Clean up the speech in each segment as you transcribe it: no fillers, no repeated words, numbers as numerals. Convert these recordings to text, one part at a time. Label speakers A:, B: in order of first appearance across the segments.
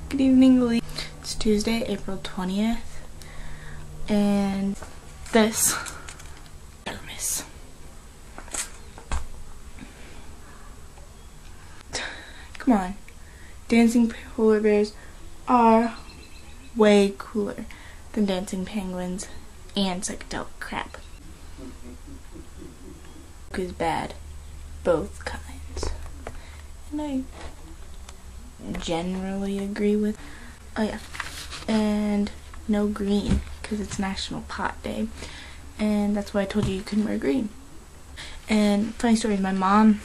A: Good evening, Lee. It's Tuesday, April 20th, and this thermos. Come on. Dancing polar bears are way cooler than dancing penguins and psychedelic crap. Is bad. Both kinds. And I generally agree with. Oh yeah. And no green, because it's National Pot Day. And that's why I told you couldn't wear green. And funny story, my mom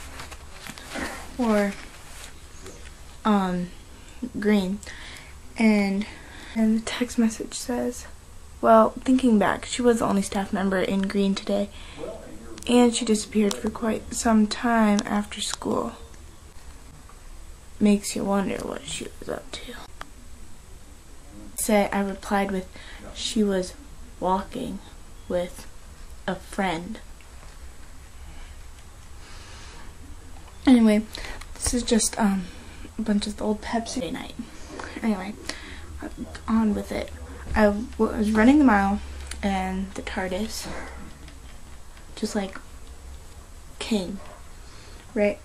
A: wore green, and the text message says, well, thinking back, she was the only staff member in green today, and she disappeared for quite some time after school. Makes you wonder what she was up to. I replied with, she was walking with a friend. Anyway, this is just a bunch of the old Pepsi night. Anyway, on with it. I was running the mile, and the TARDIS just like came, right?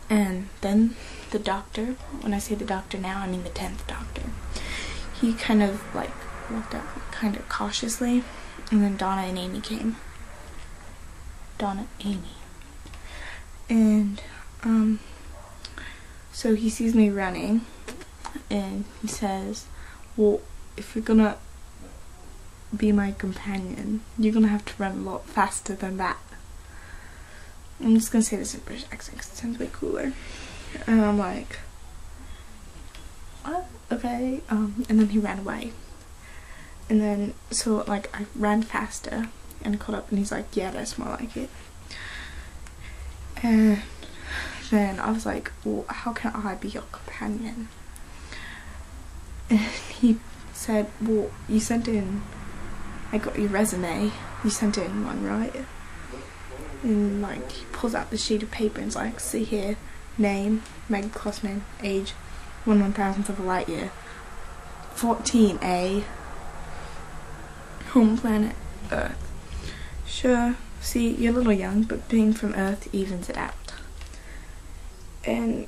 A: And then the doctor, when I say the doctor now, I mean the 10th doctor, he kind of like walked out kind of cautiously, and then Donna and Amy came. And so he sees me running, and he says, well, if you're gonna be my companion, you're gonna have to run a lot faster than that. I'm just gonna say this in British accent because it sounds way cooler. And I'm like, what? Okay. And then he ran away. And then, so like, I ran faster and caught up, and he's like, yeah, that's more like it. And then I was like, well, how can I be your companion? And he said, well, you sent in, I got your resume, you sent in one, right? And like, he pulls out the sheet of paper and is like, see here, name, Maggie Klossman, age, 1/1000th of a light year, 14A, home planet, Earth. Sure, see, you're a little young, but being from Earth evens it out. And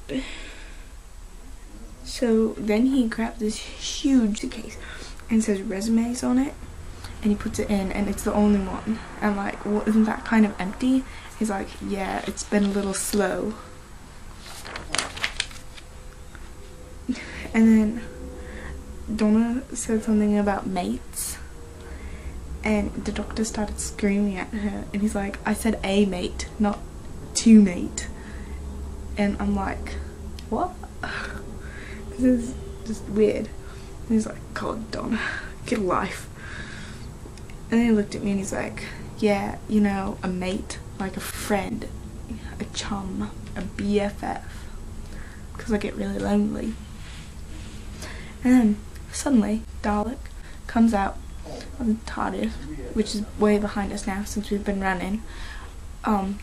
A: so then he grabs this huge suitcase and says resumes on it, and he puts it in, and it's the only one. I'm like, well, isn't that kind of empty? He's like, yeah, it's been a little slow. And then Donna said something about mates, and the doctor started screaming at her, and he's like, I said a mate, not two mate. And I'm like, what? This is just weird. And he's like, God, Donna, get a life. And then he looked at me and he's like, yeah, you know, a mate, like a friend, a chum, a BFF, because I get really lonely. And then suddenly Dalek comes out of the TARDIS, which is way behind us now since we've been running, and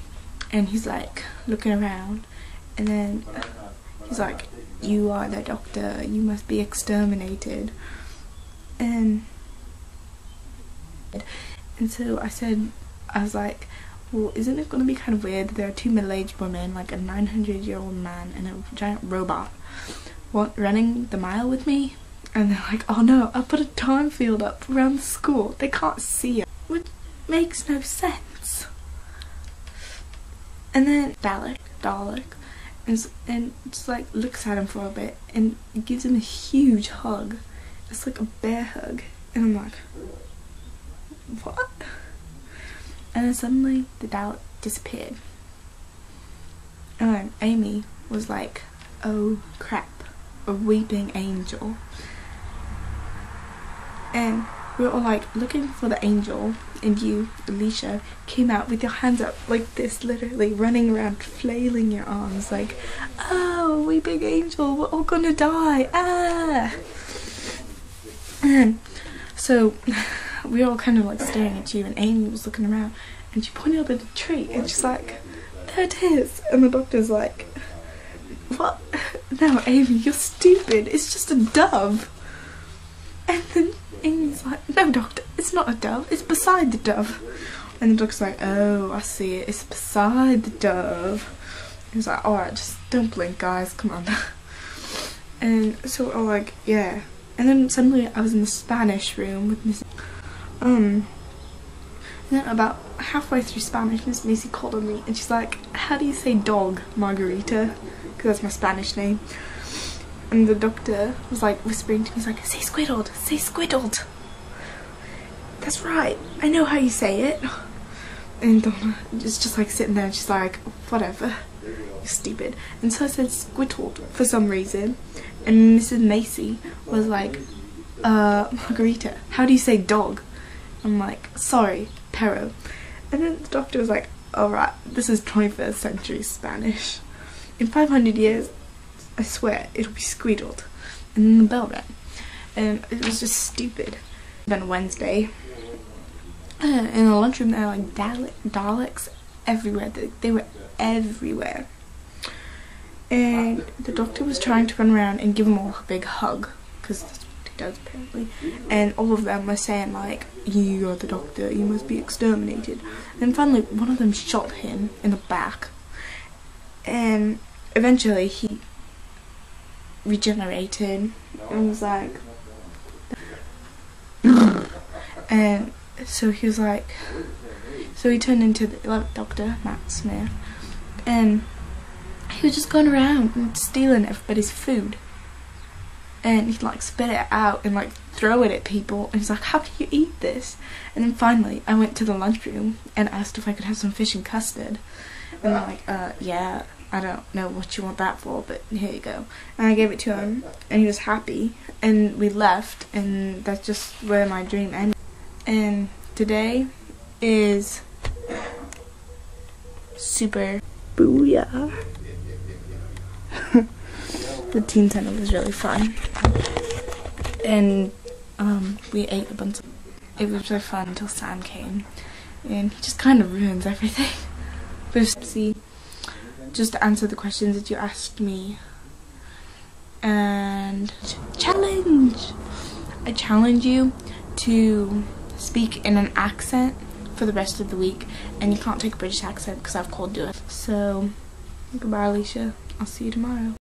A: he's like looking around, and then he's like, you are the doctor, you must be exterminated. And so I was like, well, isn't it going to be kind of weird that there are two middle-aged women, like a 900-year-old man and a giant robot, running the mile with me? And they're like, oh no, I put a time field up around the school, they can't see it, which makes no sense. And then Dalek, and just like looks at him for a bit and gives him a huge hug. It's like a bear hug, and I'm like, what? And then suddenly the Dalek disappeared, and then Amy was like, oh crap, a weeping angel. And we were all like looking for the angel, and you, Alicia, came out with your hands up like this, literally running around flailing your arms like, oh, weeping angel, we're all gonna die, ah. And so we were all kind of like staring at you, and Amy was looking around, and she pointed up at the tree, and she's like, there it is. And the doctor's like, what? what? No, Amy, you're stupid. It's just a dove. And then Amy's like, no, doctor, it's not a dove. It's beside the dove. And the doctor's like, oh, I see it. It's beside the dove. He's like, alright, just don't blink, guys. Come on. And so we're all like, yeah. And then suddenly I was in the Spanish room with Miss. And then about halfway through Spanish, Miss Macy called on me, and she's like, how do you say dog, Margarita? Because that's my Spanish name. And the doctor was like whispering to me, he's like, say squiddled, say squiddled. That's right, I know how you say it. And Donna is just like sitting there, and she's like, whatever, you're stupid. And so I said squittled for some reason. And Mrs. Macy was like, Margarita, how do you say dog? I'm like, sorry, perro. And then the doctor was like, alright, this is 21st century Spanish. In 500 years, I swear, it'll be squeedled. And then the bell rang. And it was just stupid. Then Wednesday, in the lunchroom, there were like Daleks everywhere. They were everywhere. And the doctor was trying to run around and give them all a big hug, because that's what he does apparently. And all of them were saying like, you are the doctor, you must be exterminated. And then finally one of them shot him in the back. And eventually he regenerated and was like, and so he was like, so he turned into the 11th Doctor, Matt Smith, and he was just going around and stealing everybody's food. And he'd like spit it out and like throw it at people. And he's like, how can you eat this? And then finally I went to the lunchroom and asked if I could have some fish and custard. And they're like, yeah, I don't know what you want that for, but here you go. And I gave it to him and he was happy. And we left, and that's just where my dream ended. And today is super booyah. The teen center was really fun, and we ate a bunch of. It was really fun until Sam came, and he just kind of ruins everything. But see, just to answer the questions that you asked me, and challenge. I challenge you to speak in an accent for the rest of the week, and you can't take a British accent because I've called you it. So, goodbye, Alicia. I'll see you tomorrow.